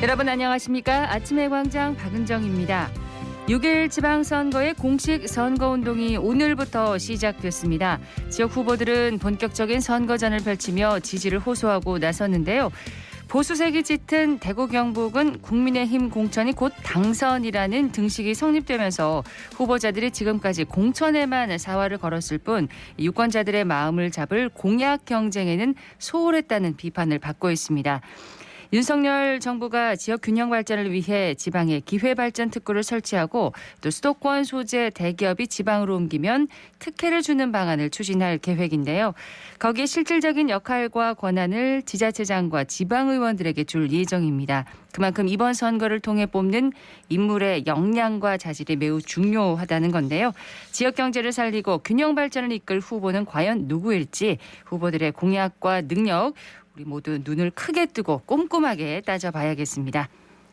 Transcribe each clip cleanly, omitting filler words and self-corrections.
여러분 안녕하십니까? 아침의 광장 박은정입니다. 6일 지방선거의 공식 선거운동이 오늘부터 시작됐습니다. 지역 후보들은 본격적인 선거전을 펼치며 지지를 호소하고 나섰는데요. 보수색이 짙은 대구 경북은 국민의힘 공천이 곧 당선이라는 등식이 성립되면서 후보자들이 지금까지 공천에만 사활을 걸었을 뿐 유권자들의 마음을 잡을 공약 경쟁에는 소홀했다는 비판을 받고 있습니다. 윤석열 정부가 지역 균형 발전을 위해 지방에 기회발전 특구를 설치하고 또 수도권 소재 대기업이 지방으로 옮기면 특혜를 주는 방안을 추진할 계획인데요. 거기에 실질적인 역할과 권한을 지자체장과 지방의원들에게 줄 예정입니다. 그만큼 이번 선거를 통해 뽑는 인물의 역량과 자질이 매우 중요하다는 건데요. 지역 경제를 살리고 균형 발전을 이끌 후보는 과연 누구일지 후보들의 공약과 능력 우리 모두 눈을 크게 뜨고 꼼꼼하게 따져봐야겠습니다.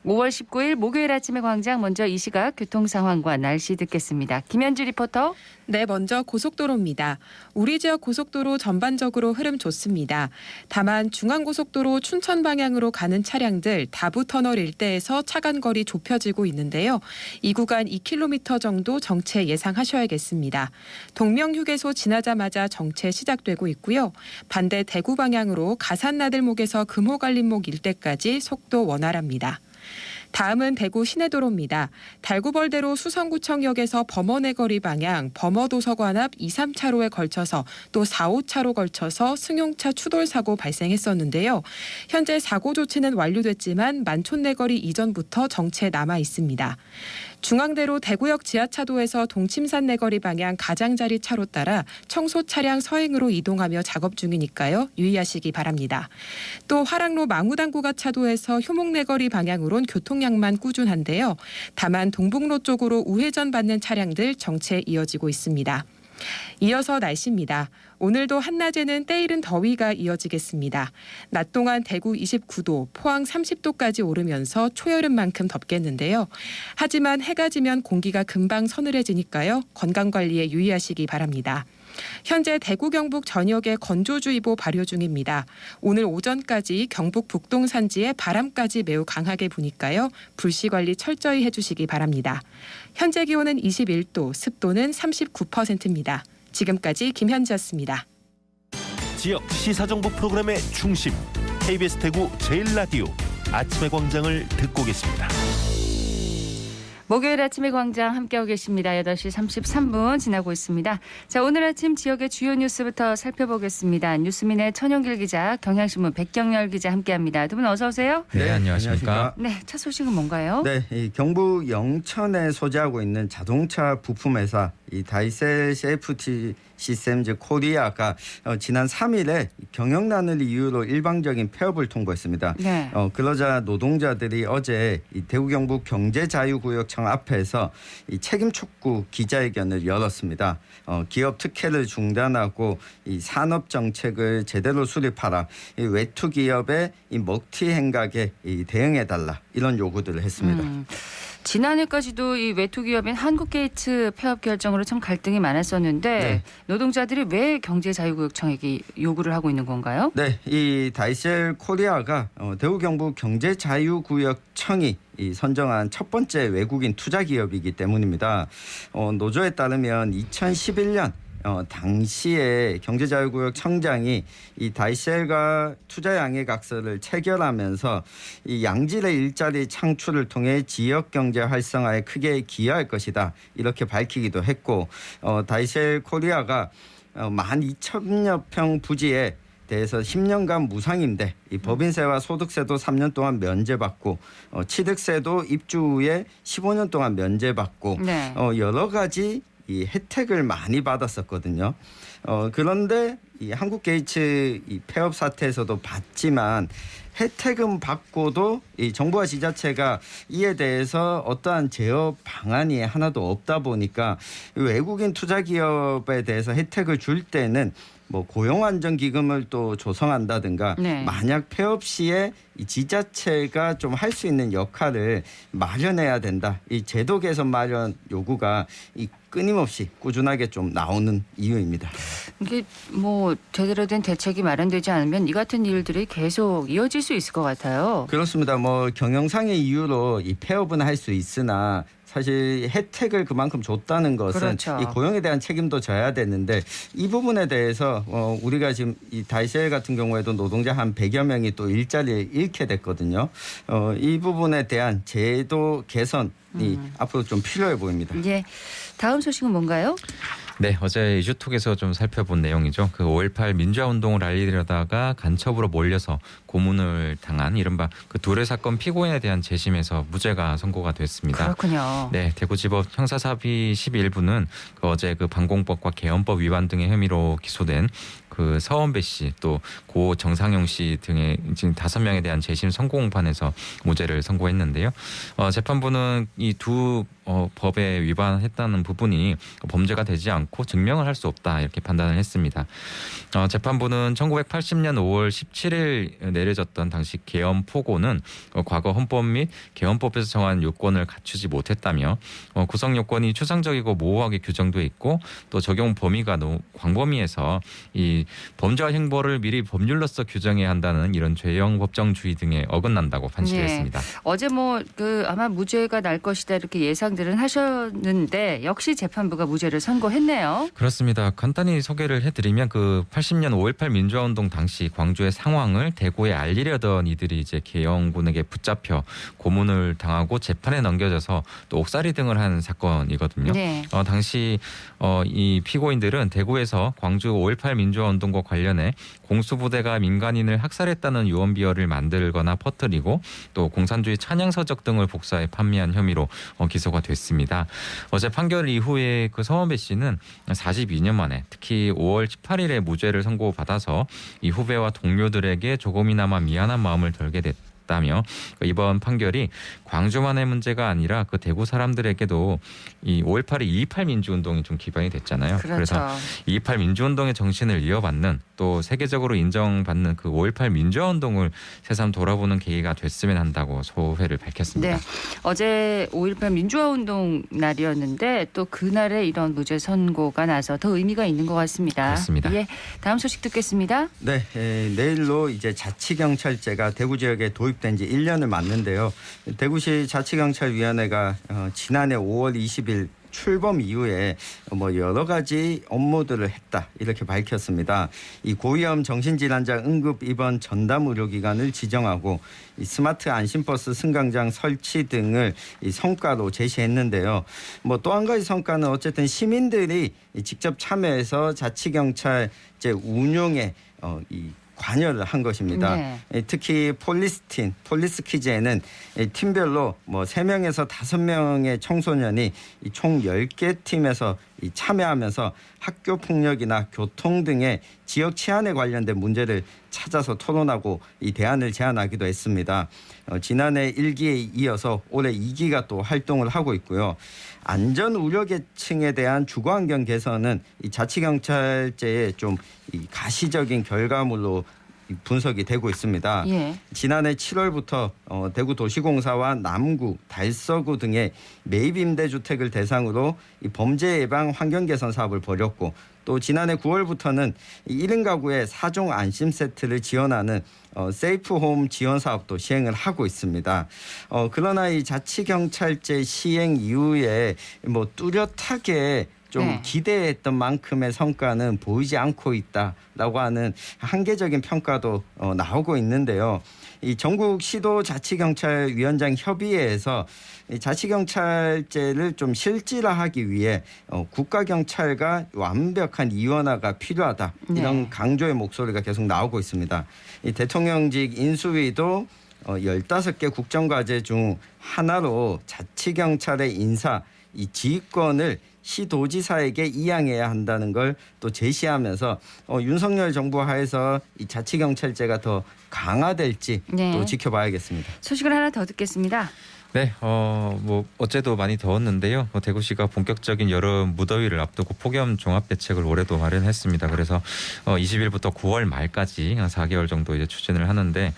5월 19일 목요일 아침의 광장 먼저 이 시각 교통 상황과 날씨 듣겠습니다. 김현주 리포터. 네, 먼저 고속도로입니다. 우리 지역 고속도로 전반적으로 흐름 좋습니다. 다만 중앙고속도로 춘천 방향으로 가는 차량들 다부터널 일대에서 차간거리 좁혀지고 있는데요. 이 구간 2km 정도 정체 예상하셔야겠습니다. 동명휴게소 지나자마자 정체 시작되고 있고요. 반대 대구 방향으로 가산나들목에서 금호갈림목 일대까지 속도 원활합니다. 다음은 대구 시내도로입니다. 달구벌대로 수성구청역에서 범어내거리 방향 범어도서관 앞 2, 3차로에 걸쳐서 또 4, 5차로 걸쳐서 승용차 추돌 사고 발생했었는데요. 현재 사고 조치는 완료됐지만 만촌내거리 이전부터 정체 남아 있습니다. 중앙대로 대구역 지하차도에서 동침산 내거리 방향 가장자리 차로 따라 청소 차량 서행으로 이동하며 작업 중이니까요. 유의하시기 바랍니다. 또 화랑로 망우당구가 차도에서 효목내거리 방향으론 교통량만 꾸준한데요. 다만 동북로 쪽으로 우회전 받는 차량들 정체 이어지고 있습니다. 이어서 날씨입니다. 오늘도 한낮에는 때이른 더위가 이어지겠습니다. 낮 동안 대구 29도, 포항 30도까지 오르면서 초여름만큼 덥겠는데요. 하지만 해가 지면 공기가 금방 서늘해지니까요. 건강관리에 유의하시기 바랍니다. 현재 대구 경북 전역에 건조주의보 발효 중입니다. 오늘 오전까지 경북 북동 산지에 바람까지 매우 강하게 부니까요. 불씨 관리 철저히 해주시기 바랍니다. 현재 기온은 21도, 습도는 39%입니다. 지금까지 김현지였습니다. 지역 시사정보 프로그램의 중심 KBS 대구 제1라디오 아침의 광장을 듣고 계십니다. 목요일 아침의 광장 함께하고 계십니다. 8시 33분 지나고 있습니다. 자, 오늘 아침 지역의 주요 뉴스부터 살펴보겠습니다. 뉴스민의 천용길 기자, 경향신문 백경열 기자 함께합니다. 두 분 어서 오세요. 네, 안녕하십니까. 네, 첫 소식은 뭔가요? 네, 이 경북 영천에 소재하고 있는 자동차 부품회사 이 다이셀 세이프티 시스템즈 코리아가 지난 3일에 경영난을 이유로 일방적인 폐업을 통보했습니다. 네. 그러자 노동자들이 어제 이 대구 경북 경제자유구역청 앞에서 이 책임 촉구 기자회견을 열었습니다. 기업 특혜를 중단하고 이 산업 정책을 제대로 수립하라. 이 외투 기업의 이 먹튀 행각에 대응해달라 이런 요구들을 했습니다. 지난해까지도 이 외투 기업인 한국게이츠 폐업 결정으로 참 갈등이 많았었는데 네. 노동자들이 왜 경제자유구역청에게 요구를 하고 있는 건가요? 네, 이 다이셀 코리아가 대구 경북 경제자유구역청이 선정한 첫 번째 외국인 투자 기업이기 때문입니다. 노조에 따르면 2011년 당시에 경제자유구역 청장이 이 다이셀과 투자 양해각서를 체결하면서 이 양질의 일자리 창출을 통해 지역 경제 활성화에 크게 기여할 것이다 이렇게 밝히기도 했고 다이셀 코리아가 12,000여 평 부지에 대해서 10년간 무상임대, 이 법인세와 소득세도 3년 동안 면제받고 취득세도 입주 후에 15년 동안 면제받고 네. 여러 가지 이 혜택을 많이 받았었거든요. 그런데 이 한국게이츠 이 폐업 사태에서도 봤지만 혜택은 받고도 이 정부와 지자체가 이에 대해서 어떠한 제어 방안이 하나도 없다 보니까 외국인 투자 기업에 대해서 혜택을 줄 때는 뭐 고용안정기금을 또 조성한다든가 네. 만약 폐업 시에 이 지자체가 좀 할 수 있는 역할을 마련해야 된다. 이 제도 개선 마련 요구가 이 끊임없이 꾸준하게 좀 나오는 이유입니다. 이게 뭐 제대로 된 대책이 마련되지 않으면 이 같은 일들이 계속 이어질 수 있을 것 같아요. 그렇습니다. 뭐 경영상의 이유로 이 폐업은 할 수 있으나 사실 혜택을 그만큼 줬다는 것은 그렇죠. 이 고용에 대한 책임도 져야 되는데 이 부분에 대해서 우리가 지금 이 다이셀 같은 경우에도 노동자 한 100여 명이 또 일자리를 잃게 됐거든요. 이 부분에 대한 제도 개선이 앞으로 좀 필요해 보입니다. 예. 다음 소식은 뭔가요? 네, 어제 이주톡에서 좀 살펴본 내용이죠. 그 5.18 민주화 운동을 알리려다가 간첩으로 몰려서 고문을 당한 이른바 그 둘의 사건 피고인에 대한 재심에서 무죄가 선고가 됐습니다. 그렇군요. 네, 대구지법 형사사비 11부는 그 어제 그 방공법과 개헌법 위반 등의 혐의로 기소된 그 서원배 씨 또 고 정상용 씨 등의 지금 5명에 대한 재심 선고 공판에서 무죄를 선고했는데요. 재판부는 이 두 법에 위반했다는 부분이 범죄가 되지 않고 증명을 할 수 없다 이렇게 판단을 했습니다. 재판부는 1980년 5월 17일 내려졌던 당시 개헌 포고는 과거 헌법 및 개헌법에서 정한 요건을 갖추지 못했다며 구성 요건이 추상적이고 모호하게 규정돼 있고 또 적용 범위가 너무 광범위해서 이 범죄와 형벌을 미리 법률로서 규정해야 한다는 이런 죄형 법정주의 등에 어긋난다고 판시를 했습니다. 어제 뭐 아마 무죄가 날 것이다 이렇게 예상들은 하셨는데 역시 재판부가 무죄를 선고했네요. 그렇습니다. 간단히 소개를 해드리면 그 80년 5.18 민주화운동 당시 광주의 상황을 대구에 알리려던 이들이 이제 계엄군에게 붙잡혀 고문을 당하고 재판에 넘겨져서 또 옥살이 등을 한 사건이거든요. 네. 당시 이 피고인들은 대구에서 광주 5.18 민주화운동과 관련해 공수부대가 민간인을 학살했다는 유언비어를 만들거나 퍼뜨리고 또 공산주의 찬양서적 등을 복사해 판매한 혐의로 기소가 됐습니다. 어제 판결 이후에 그 서원배 씨는 42년 만에 특히 5월 18일에 무죄를 선고받아서 이 후배와 동료들에게 조금이나마 미안한 마음을 덜게 됐다며 이번 판결이 광주만의 문제가 아니라 그 대구 사람들에게도 이 5.18이 2.28 민주운동이 좀 기반이 됐잖아요. 그렇죠. 그래서 2.28 민주운동의 정신을 이어받는 또 세계적으로 인정받는 그 5.18 민주화운동을 새삼 돌아보는 계기가 됐으면 한다고 소회를 밝혔습니다. 네. 어제 5.18 민주화운동 날이었는데 또 그날에 이런 무죄 선고가 나서 더 의미가 있는 것 같습니다. 그렇습니다. 예, 다음 소식 듣겠습니다. 네, 내일로 이제 자치경찰제가 대구 지역에 도입된 지 1년을 맞는데요. 대구시 자치경찰위원회가 지난해 5월 20일 출범 이후에 뭐 여러 가지 업무들을 했다 이렇게 밝혔습니다. 이 고위험 정신질환자 응급 입원 전담 의료기관을 지정하고 이 스마트 안심버스 승강장 설치 등을 이 성과로 제시했는데요. 뭐 또 한 가지 성과는 어쨌든 시민들이 직접 참여해서 자치경찰제 운용에 이 관여를 한 것입니다. 네. 특히 폴리스키즈에는 팀별로 뭐 3명에서 5명의 청소년이 총 10개 팀에서 참여하면서 학교 폭력이나 교통 등의 지역 치안에 관련된 문제를 찾아서 토론하고 이 대안을 제안하기도 했습니다. 지난해 1기에 이어서 올해 2기가 또 활동을 하고 있고요. 안전 우려 계층에 대한 주거환경 개선은 이 자치경찰제의 좀 이 가시적인 결과물로 분석이 되고 있습니다. 예. 지난해 7월부터 대구도시공사와 남구, 달서구 등의 매입 임대주택을 대상으로 이 범죄 예방 환경 개선 사업을 벌였고 또 지난해 9월부터는 1인 가구에 4종 안심 세트를 지원하는 세이프홈 지원 사업도 시행을 하고 있습니다. 그러나 이 자치경찰제 시행 이후에 뭐 뚜렷하게 좀 기대했던 만큼의 성과는 보이지 않고 있다라고 하는 한계적인 평가도 나오고 있는데요. 이 전국 시도 자치경찰위원장 협의회에서 이 자치경찰제를 좀 실질화하기 위해 국가경찰과 완벽한 이원화가 필요하다. 이런 강조의 목소리가 계속 나오고 있습니다. 이 대통령직 인수위도 15개 국정과제 중 하나로 자치경찰의 인사, 이 지휘권을 시도지사에게 이양해야 한다는 걸 또 제시하면서 윤석열 정부 하에서 이 자치경찰제가 더 강화될지 또 지켜봐야겠습니다. 소식을 하나 더 듣겠습니다. 네, 뭐 어제도 많이 더웠는데요. 대구시가 본격적인 여름 무더위를 앞두고 폭염 종합 대책을 올해도 마련했습니다. 그래서 20일부터 9월 말까지 4개월 정도 이제 추진을 하는데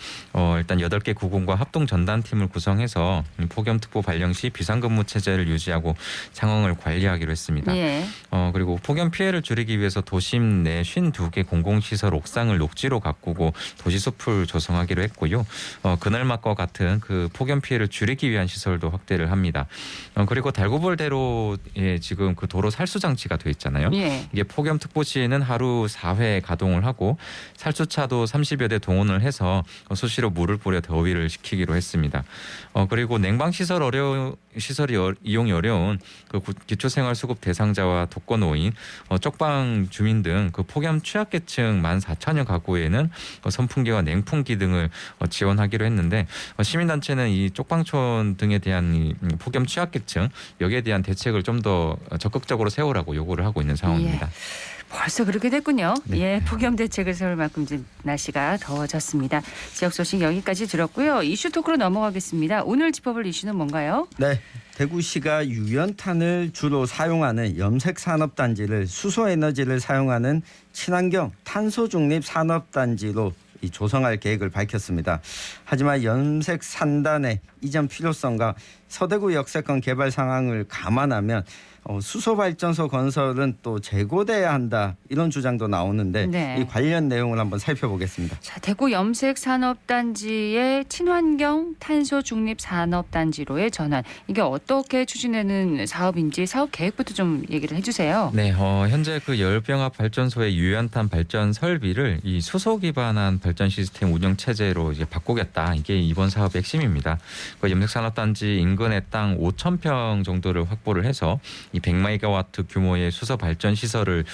일단 8개 구군과 합동 전단팀을 구성해서 폭염특보 발령 시 비상근무 체제를 유지하고 상황을 관리하기로 했습니다. 예. 그리고 폭염 피해를 줄이기 위해서 도심 내 52개 공공시설 옥상을 녹지로 가꾸고 도시숲을 조성하기로 했고요. 그늘막과 같은 그 폭염 피해를 줄이기 위한 시설도 확대를 합니다. 그리고 달구벌대로에 지금 그 도로 살수 장치가 돼 있잖아요. 예. 이게 폭염특보 시에는 하루 4회 가동을 하고 살수차도 30여 대 동원을 해서 수시로 물을 뿌려 더위를 식히기로 했습니다. 그리고 시설이 이용이 어려운 그 기초생활수급 대상자와 독거노인, 쪽방 주민 등 그 폭염 취약계층 14,000여 가구에는 선풍기와 냉풍기 등을 지원하기로 했는데 시민단체는 이 쪽방촌 등에 대한 이 폭염 취약계층 여기에 대한 대책을 좀 더 적극적으로 세우라고 요구를 하고 있는 상황입니다. 벌써 그렇게 됐군요. 네. 예, 폭염 대책을 세울 만큼 이제 날씨가 더워졌습니다. 지역 소식 여기까지 들었고요. 이슈 토크로 넘어가겠습니다. 오늘 짚어볼 이슈는 뭔가요? 네. 대구시가 유연탄을 주로 사용하는 염색산업단지를 수소에너지를 사용하는 친환경 탄소중립 산업단지로 조성할 계획을 밝혔습니다. 하지만 염색산단의 이전 필요성과 서대구 역세권 개발 상황을 감안하면 수소발전소 건설은 또 재고돼야 한다 이런 주장도 나오는데 네. 이 관련 내용을 한번 살펴보겠습니다. 자, 대구 염색산업단지의 친환경 탄소중립산업단지로의 전환. 이게 어떻게 추진하는 사업인지 사업 계획부터 좀 얘기를 해주세요. 네, 현재 그 열병합 발전소의 유연탄 발전 설비를 이 수소 기반한 발전 시스템 운영 체제로 이제 바꾸겠다. 이게 이번 사업의 핵심입니다. 그 염색산업단지 인근의 땅 5,000평 정도를 확보를 해서 이 100메가와트 규모의 수소 발전 시설을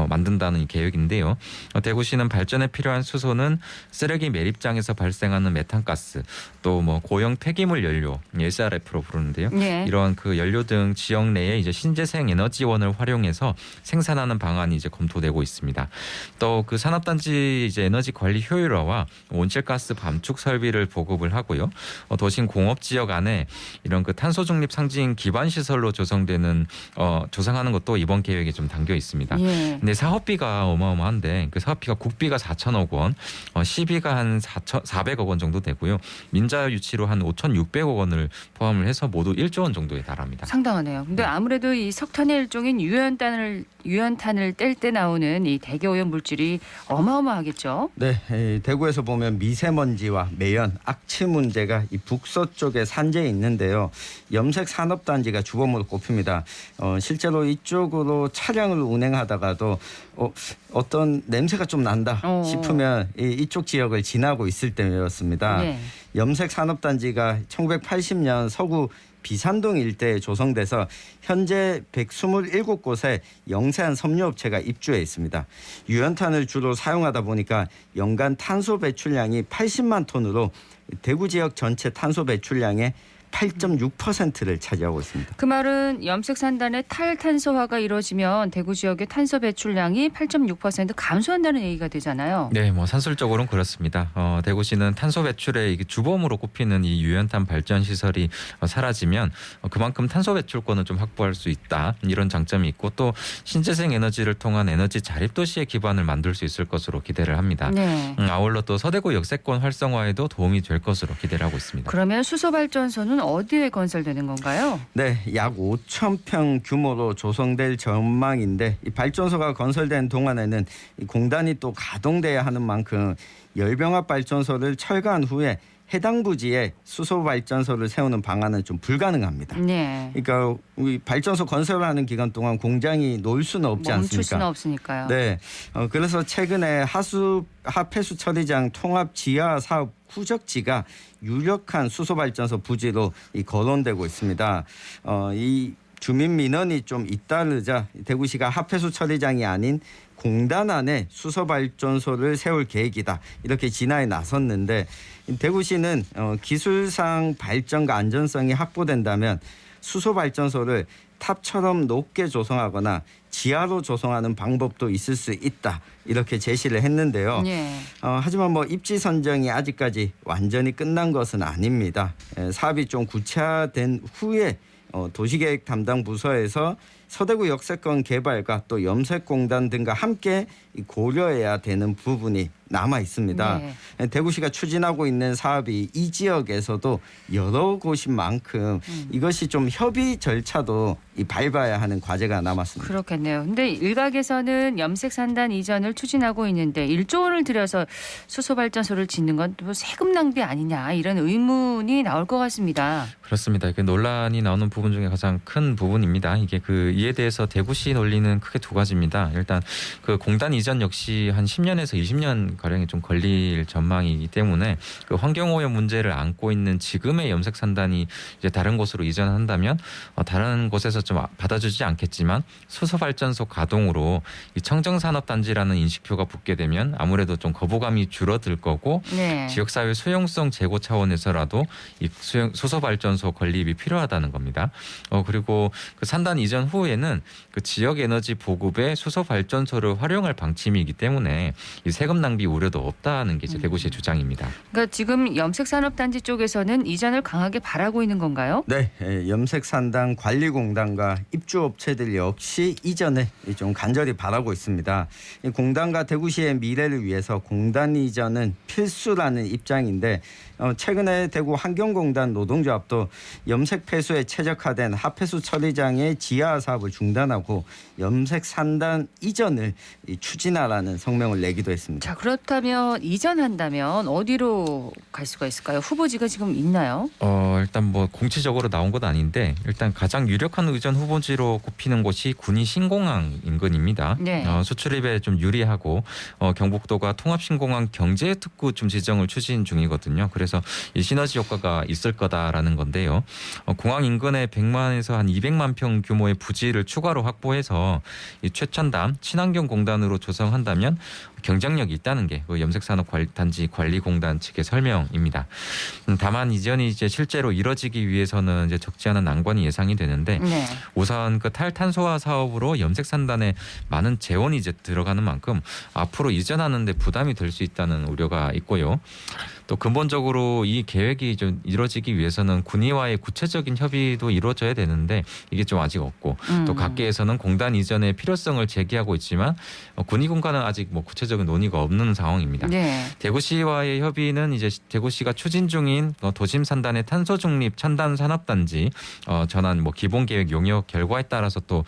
만든다는 이 계획인데요. 대구시는 발전에 필요한 수소는 쓰레기 매립장에서 발생하는 메탄가스, 또 뭐 고형 폐기물 연료, SRF로 부르는데요. 예. 이러한 그 연료 등 지역 내에 이제 신재생 에너지원을 활용해서 생산하는 방안이 이제 검토되고 있습니다. 또 그 산업단지 이제 에너지 관리 효율화와 온실가스 감축 설비를 보급을 하고요. 도심 공업 지역 안에 이런 그 탄소 중립 상징 기반 시설로 조성되는 조성하는 것도 이번 계획에 좀 담겨 있습니다. 예. 근데 사업비가 어마어마한데 그 사업비가 국비가 4천억 원, 시비가 한 400억 원 정도 되고요. 민자 유치로 한 5,600억 원을 포함을 해서 모두 1조 원 정도에 달합니다. 상당하네요. 근데 아무래도 이 석탄의 일종인 유연탄을 뗄 때 나오는 이 대기오염 물질이 어마어마하겠죠. 네, 대구에서 보면 미세먼지와 매연, 악취 문제가 이 북서쪽에 산재에 있는데요. 염색산업단지가 주범으로 꼽힙니다. 실제로 이쪽으로 차량을 운행하다가도 어떤 냄새가 좀 난다 싶으면 이쪽 지역을 지나고 있을 때였습니다. 네. 염색산업단지가 1980년 서구 비산동 일대에 조성돼서 현재 127곳에 영세한 섬유업체가 입주해 있습니다. 유연탄을 주로 사용하다 보니까 연간 탄소 배출량이 80만 톤으로 대구 지역 전체 탄소 배출량의 8.6%를 차지하고 있습니다. 그 말은 염색산단의 탈탄소화가 이루어지면 대구 지역의 탄소 배출량이 8.6% 감소한다는 얘기가 되잖아요. 네, 뭐 산술적으로는 그렇습니다. 대구시는 탄소 배출의 주범으로 꼽히는 이 유연탄 발전 시설이 사라지면 그만큼 탄소 배출권을 좀 확보할 수 있다. 이런 장점이 있고 또 신재생 에너지를 통한 에너지 자립 도시의 기반을 만들 수 있을 것으로 기대를 합니다. 네. 아울러 또 서대구 역세권 활성화에도 도움이 될 것으로 기대를 하고 있습니다. 그러면 수소 발전소는 어디에 건설되는 건가요? 네, 약 5,000평 규모로 조성될 전망인데 이 발전소가 건설된 동안에는 이 공단이 또 가동돼야 하는 만큼 열병합 발전소를 철거한 후에 해당 부지에 수소 발전소를 세우는 방안은 좀 불가능합니다. 네. 그러니까 우리 발전소 건설하는 기간 동안 공장이 놀 수는 없지 않습니까? 멈출 수는 없으니까요. 네. 그래서 최근에 하폐수 처리장 통합 지하 사업 후적지가 유력한 수소 발전소 부지로 거론되고 있습니다. 이 주민 민원이 좀 잇따르자 대구시가 하폐수 처리장이 아닌 공단 안에 수소 발전소를 세울 계획이다. 이렇게 진화에 나섰는데 대구시는 기술상 발전과 안전성이 확보된다면 수소 발전소를 탑처럼 높게 조성하거나 지하로 조성하는 방법도 있을 수 있다. 이렇게 제시를 했는데요. 예. 하지만 뭐 입지 선정이 아직까지 완전히 끝난 것은 아닙니다. 사업이 좀 구체화된 후에 도시계획 담당 부서에서 서대구 역세권 개발과 또 염색공단 등과 함께 고려해야 되는 부분이 남아 있습니다. 네. 대구시가 추진하고 있는 사업이 이 지역에서도 여러 곳인 만큼 이것이 좀 협의 절차도 밟아야 하는 과제가 남았습니다. 그렇겠네요. 근데 일각에서는 염색산단 이전을 추진하고 있는데 1조 원을 들여서 수소발전소를 짓는 건 또 세금 낭비 아니냐 이런 의문이 나올 것 같습니다. 그렇습니다. 그 논란이 나오는 부분 중에 가장 큰 부분입니다. 이게 이에 대해서 대구시 논리는 크게 두 가지입니다. 일단 그 공단 이전 역시 한 10년에서 20년 가량이 좀 걸릴 전망이기 때문에 그 환경오염 문제를 안고 있는 지금의 염색산단이 이제 다른 곳으로 이전한다면 다른 곳에서 좀 받아주지 않겠지만 수소발전소 가동으로 이 청정산업단지라는 인식표가 붙게 되면 아무래도 좀 거부감이 줄어들 거고 네. 지역사회 수용성 제고 차원에서라도 이 수소발전소 건립이 필요하다는 겁니다. 그리고 그 산단 이전 후에는 그 지역 에너지 보급에 수소발전소를 활용할 방침이기 때문에 이 세금 낭비 우려도 없다는 게 이제 대구시의 주장입니다. 그러니까 지금 염색산업단지 쪽에서는 이전을 강하게 바라고 있는 건가요? 네, 염색산단 관리공단과 입주업체들 역시 이전에 좀 간절히 바라고 있습니다. 이 공단과 대구시의 미래를 위해서 공단 이전은 필수라는 입장인데 최근에 대구 환경공단 노동조합도 염색 폐수에 최적화된 하폐수 처리장의 지하 사업을 중단하고 염색 산단 이전을 추진하라는 성명을 내기도 했습니다. 자, 그렇다면 이전한다면 어디로 갈 수가 있을까요? 후보지가 지금 있나요? 일단 뭐 공식적으로 나온 건 아닌데 일단 가장 유력한 의전 후보지로 꼽히는 곳이 군위 신공항 인근입니다. 네. 수출입에 좀 유리하고 경북도가 통합신공항 경제특구 좀 지정을 추진 중이거든요. 그래서 이 시너지 효과가 있을 거다라는 건데요. 공항 인근에 100만에서 한 200만 평 규모의 부지를 추가로 확보해서 이 최첨단 친환경 공단으로 조성한다면 경쟁력이 있다는 게 염색산업단지 관리공단 측의 설명입니다. 다만 이전이 이제 실제로 이뤄지기 위해서는 이제 적지 않은 난관이 예상이 되는데 네. 우선 그 탈탄소화 사업으로 염색산단에 많은 재원이 이제 들어가는 만큼 앞으로 이전하는데 부담이 될 수 있다는 우려가 있고요. 또 근본적으로 이 계획이 좀 이루어지기 위해서는 군위와의 구체적인 협의도 이루어져야 되는데 이게 좀 아직 없고 또 각계에서는 공단 이전의 필요성을 제기하고 있지만 군위군과는 아직 뭐 구체적인 논의가 없는 상황입니다. 네. 대구시와의 협의는 이제 대구시가 추진 중인 도심 산단의 탄소 중립 첨단 산업단지 전환 뭐 기본 계획 용역 결과에 따라서 또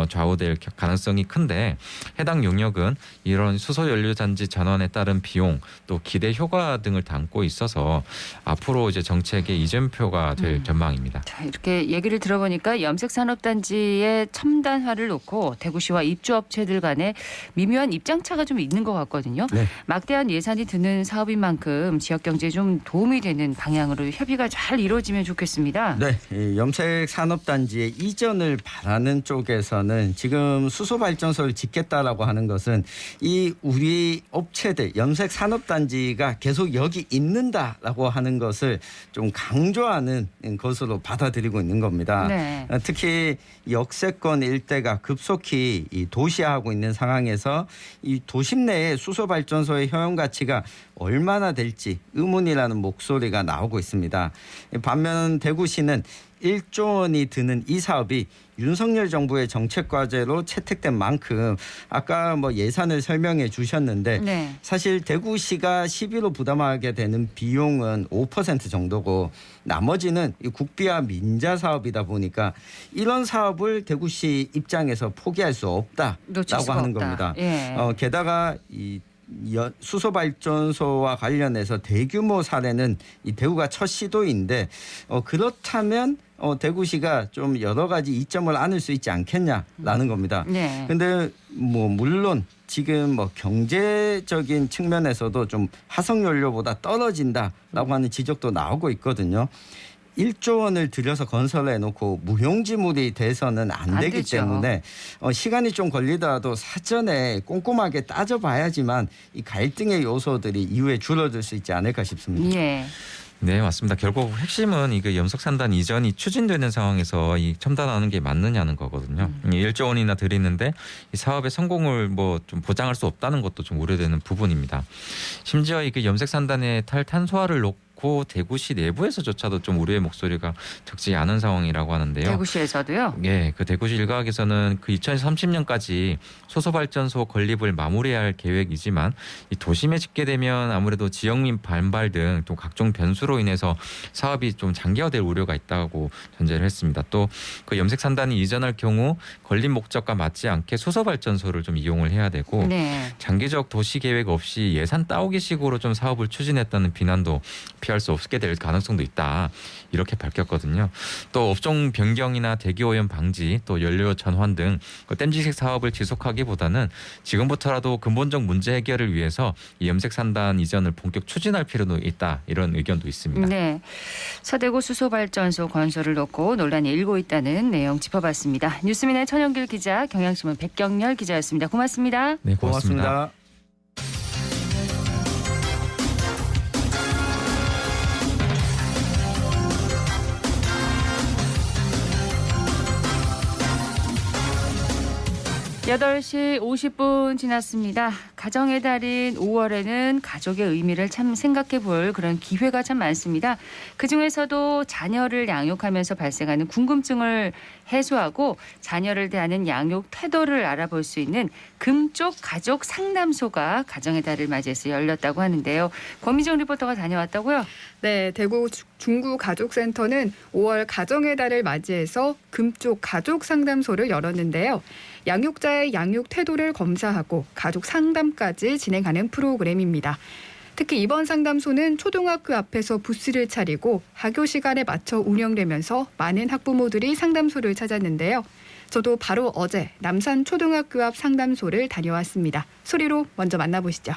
좌우될 가능성이 큰데 해당 용역은 이런 수소 연료 단지 전환에 따른 비용 또 기대 효과 등을 담고 있어서 앞으로 이제 정책의 이전표가 될 전망입니다. 자, 이렇게 얘기를 들어보니까 염색산업단지의 첨단화를 놓고 대구시와 입주업체들 간에 미묘한 입장차가 좀 있는 것 같거든요. 네. 막대한 예산이 드는 사업인 만큼 지역 경제에 좀 도움이 되는 방향으로 협의가 잘 이루어지면 좋겠습니다. 네, 이 염색산업단지의 이전을 바라는 쪽에서는 지금 수소발전소를 짓겠다라고 하는 것은 이 우리 업체들 염색산업단지가 계속 여기 있는다라고 하는 것을 좀 강조하는 것으로 받아들이고 있는 겁니다. 네. 특히 역세권 일대가 급속히 이 도시화하고 있는 상황에서 이 도심 내에 수소발전소의 효용 가치가 얼마나 될지 의문이라는 목소리가 나오고 있습니다. 반면 대구시는 1조 원이 드는 이 사업이 윤석열 정부의 정책 과제로 채택된 만큼 아까 뭐 예산을 설명해 주셨는데 네. 사실 대구시가 시비로 부담하게 되는 비용은 5% 정도고 나머지는 이 국비와 민자 사업이다 보니까 이런 사업을 대구시 입장에서 포기할 수 놓칠 없다라고 수가 하는 없다. 겁니다. 예. 게다가 이 수소발전소와 관련해서 대규모 사례는 이 대구가 첫 시도인데 그렇다면 대구시가 좀 여러 가지 이점을 안을 수 있지 않겠냐라는 겁니다. 네. 근데 뭐 물론 지금 뭐 경제적인 측면에서도 좀 화석연료보다 떨어진다라고 하는 지적도 나오고 있거든요. 1조 원을 들여서 건설해 놓고 무용지물이 돼서는 안 되기 되죠. 때문에 시간이 좀 걸리더라도 사전에 꼼꼼하게 따져봐야지만 이 갈등의 요소들이 이후에 줄어들 수 있지 않을까 싶습니다. 예. 네, 맞습니다. 결국 핵심은 이게 염색산단 이전이 추진되는 상황에서 이 첨단하는 게 맞느냐는 거거든요. 1조 원이나 들이는데 이 사업의 성공을 뭐 좀 보장할 수 없다는 것도 좀 우려되는 부분입니다. 심지어 이게 염색산단의 탈탄소화를 놓고 대구시 내부에서조차도 좀 우려의 목소리가 적지 않은 상황이라고 하는데요. 대구시에서도요? 네, 그 대구시 일각에서는 그 2030년까지 소소발전소 건립을 마무리해야 할 계획이지만 이 도심에 짓게 되면 아무래도 지역민 반발 등 또 각종 변수로 인해서 사업이 좀 장기화될 우려가 있다고 전제를 했습니다. 또 그 염색산단이 이전할 경우 건립 목적과 맞지 않게 소소발전소를 좀 이용을 해야 되고 네. 장기적 도시 계획 없이 예산 따오기식으로 좀 사업을 추진했다는 비난도 피할 수 없게 될 가능성도 있다. 이렇게 밝혔거든요. 또 업종 변경이나 대기 오염 방지, 또 연료 전환 등 땜지식 사업을 지속하기보다는 지금부터라도 근본적 문제 해결을 위해서 이 염색산단 이전을 본격 추진할 필요도 있다. 이런 의견도 있습니다. 네. 서대구 수소발전소 건설을 놓고 논란이 일고 있다는 내용 짚어봤습니다. 뉴스민의 천영길 기자, 경향신문 백경렬 기자였습니다. 고맙습니다. 네, 고맙습니다. 고맙습니다. 8시 50분 지났습니다. 가정의 달인 5월에는 가족의 의미를 참 생각해 볼 그런 기회가 참 많습니다. 그중에서도 자녀를 양육하면서 발생하는 궁금증을 해소하고 자녀를 대하는 양육 태도를 알아볼 수 있는 금쪽 가족 상담소가 가정의 달을 맞이해서 열렸다고 하는데요. 권미정 리포터가 다녀왔다고요? 네, 대구 중구가족센터는 5월 가정의 달을 맞이해서 금쪽 가족 상담소를 열었는데요. 양육자의 양육 태도를 검사하고 가족 상담까지 진행하는 프로그램입니다. 특히 이번 상담소는 초등학교 앞에서 부스를 차리고 학교 시간에 맞춰 운영되면서 많은 학부모들이 상담소를 찾았는데요. 저도 바로 어제 남산 초등학교 앞 상담소를 다녀왔습니다. 소리로 먼저 만나보시죠.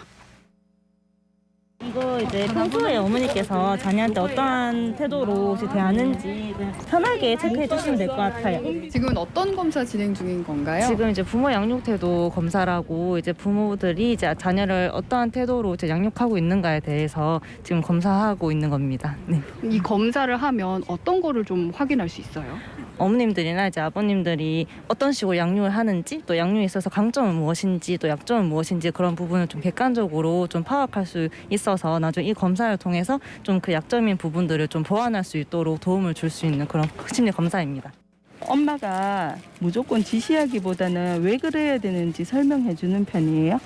이거 이제 평소에 어머니께서 자녀한테 어떠한 태도로 대하는지 편하게 체크해 주시면 될 것 같아요. 지금은 어떤 검사 진행 중인 건가요? 지금 이제 부모 양육 태도 검사라고 이제 부모들이 이제 자녀를 어떠한 태도로 이제 양육하고 있는가에 대해서 지금 검사하고 있는 겁니다. 네. 이 검사를 하면 어떤 거를 좀 확인할 수 있어요? 어머님들이나 이제 아버님들이 어떤 식으로 양육을 하는지, 또 양육에 있어서 강점은 무엇인지, 또 약점은 무엇인지 그런 부분을 좀 객관적으로 좀 파악할 수 있어서 나중에 이 검사를 통해서 좀 그 약점인 부분들을 좀 보완할 수 있도록 도움을 줄 수 있는 그런 심리 검사입니다. 엄마가 무조건 지시하기보다는 왜 그래야 되는지 설명해 주는 편이에요?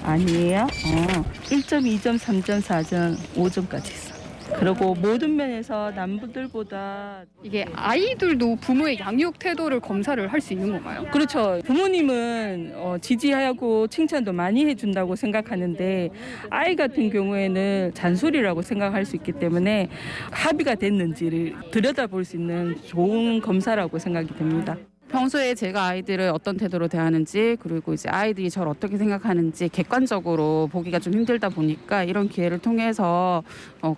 아니에요? 1점, 2점, 3점, 4점, 5점까지 있어. 그리고 모든 면에서 남들보다 이게 아이들도 부모의 양육 태도를 검사를 할 수 있는 건가요? 그렇죠. 부모님은 지지하고 칭찬도 많이 해준다고 생각하는데 아이 같은 경우에는 잔소리라고 생각할 수 있기 때문에 합의가 됐는지를 들여다볼 수 있는 좋은 검사라고 생각이 됩니다. 평소에 제가 아이들을 어떤 태도로 대하는지, 그리고 이제 아이들이 저를 어떻게 생각하는지 객관적으로 보기가 좀 힘들다 보니까 이런 기회를 통해서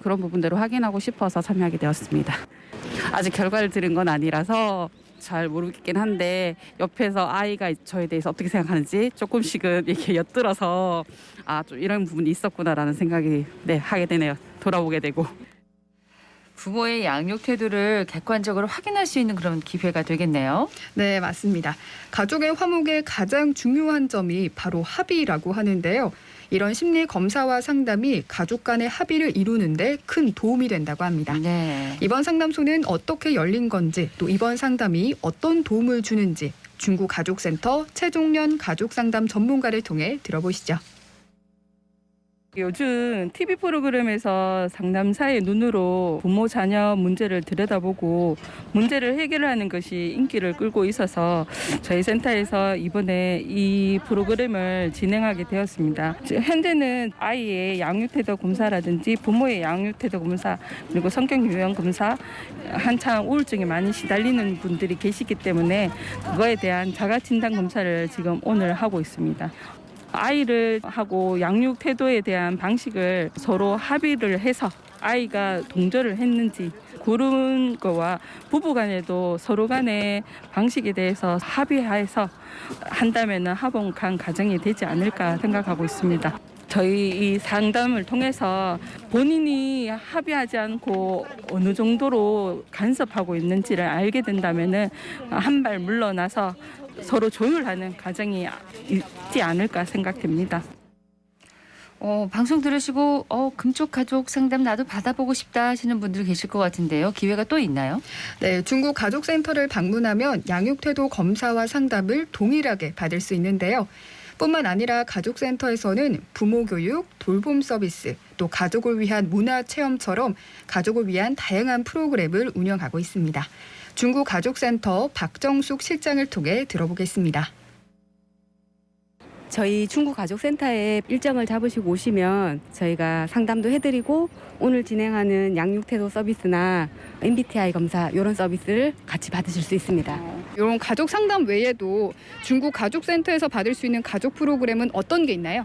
그런 부분들을 확인하고 싶어서 참여하게 되었습니다. 아직 결과를 들은 건 아니라서 잘 모르겠긴 한데 옆에서 아이가 저에 대해서 어떻게 생각하는지 조금씩은 이렇게 엿들어서 좀 이런 부분이 있었구나라는 생각이 하게 되네요. 돌아보게 되고. 부모의 양육 태도를 객관적으로 확인할 수 있는 그런 기회가 되겠네요. 네, 맞습니다. 가족의 화목의 가장 중요한 점이 바로 합의라고 하는데요. 이런 심리 검사와 상담이 가족 간의 합의를 이루는데 큰 도움이 된다고 합니다. 네. 이번 상담소는 어떻게 열린 건지, 또 이번 상담이 어떤 도움을 주는지 중구가족센터 최종련 가족상담 전문가를 통해 들어보시죠. 요즘 TV 프로그램에서 상담사의 눈으로 부모 자녀 문제를 들여다보고 문제를 해결하는 것이 인기를 끌고 있어서 저희 센터에서 이번에 이 프로그램을 진행하게 되었습니다. 현재는 아이의 양육태도 검사라든지 부모의 양육태도 검사, 그리고 성격 유형 검사, 한창 우울증에 많이 시달리는 분들이 계시기 때문에 그거에 대한 자가진단 검사를 지금 오늘 하고 있습니다. 아이를 하고 양육 태도에 대한 방식을 서로 합의를 해서 아이가 동조를 했는지 그런 거와 부부 간에도 서로 간의 방식에 대해서 합의해서 한다면 화목한 가정이 되지 않을까 생각하고 있습니다. 저희 이 상담을 통해서 본인이 합의하지 않고 어느 정도로 간섭하고 있는지를 알게 된다면은 한 발 물러나서 서로 조율하는 과정이 있지 않을까 생각됩니다. 방송 들으시고 금쪽 가족 상담 나도 받아보고 싶다 하시는 분들 계실 것 같은데요. 기회가 또 있나요? 네, 중국 가족센터를 방문하면 양육태도 검사와 상담을 동일하게 받을 수 있는데요. 뿐만 아니라 가족센터에서는 부모 교육, 돌봄 서비스, 또 가족을 위한 문화체험처럼 가족을 위한 다양한 프로그램을 운영하고 있습니다. 중국 가족센터 박정숙 실장을 통해 들어보겠습니다. 저희 중국가족센터에 일정을 잡으시고 오시면 저희가 상담도 해드리고 오늘 진행하는 양육태도 서비스나 MBTI 검사 이런 서비스를 같이 받으실 수 있습니다. 이런 가족 상담 외에도 중국 가족센터에서 받을 수 있는 가족 프로그램은 어떤 게 있나요?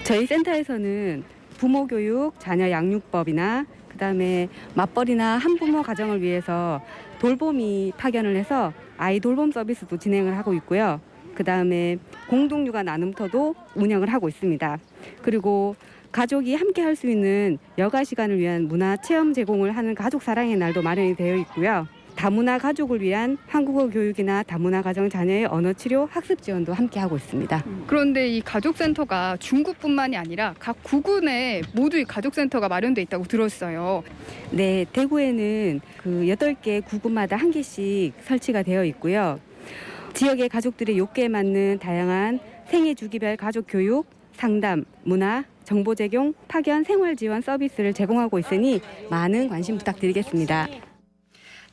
저희 센터에서는 부모 교육, 자녀 양육법이나 그다음에 맞벌이나 한부모 가정을 위해서 돌봄이 파견을 해서 아이 돌봄 서비스도 진행을 하고 있고요. 그다음에 공동육아 나눔터도 운영을 하고 있습니다. 그리고 가족이 함께 할 수 있는 여가 시간을 위한 문화 체험 제공을 하는 가족 사랑의 날도 마련이 되어 있고요. 다문화 가족을 위한 한국어 교육이나 다문화 가정 자녀의 언어 치료 학습 지원도 함께 하고 있습니다. 그런데 이 가족센터가 중국뿐만이 아니라 각 구군에 모두 이 가족센터가 마련돼 있다고 들었어요. 네, 대구에는 그 8개 구군마다 한 개씩 설치가 되어 있고요. 지역의 가족들의 욕구에 맞는 다양한 생애 주기별 가족 교육, 상담, 문화, 정보 제공, 파견, 생활 지원 서비스를 제공하고 있으니 많은 관심 부탁드리겠습니다.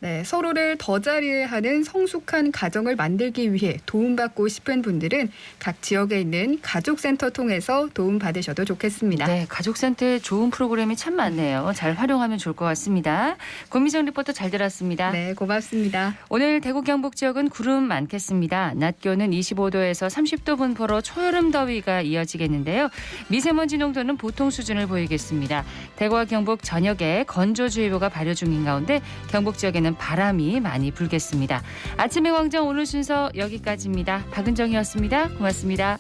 네, 서로를 더 잘이해하는 성숙한 가정을 만들기 위해 도움받고 싶은 분들은 각 지역에 있는 가족센터 통해서 도움받으셔도 좋겠습니다. 네, 가족센터에 좋은 프로그램이 참 많네요. 잘 활용하면 좋을 것 같습니다. 권미정 리포터 잘 들었습니다. 네, 고맙습니다. 오늘 대구 경북 지역은 구름 많겠습니다. 낮 기온은 25도에서 30도 분포로 초여름 더위가 이어지겠는데요. 미세먼지 농도는 보통 수준을 보이겠습니다. 대구와 경북 전역에 건조주의보가 발효 중인 가운데 경북 지역에는 바람이 많이 불겠습니다. 아침의 광장 오늘 순서 여기까지입니다. 박은정이었습니다. 고맙습니다.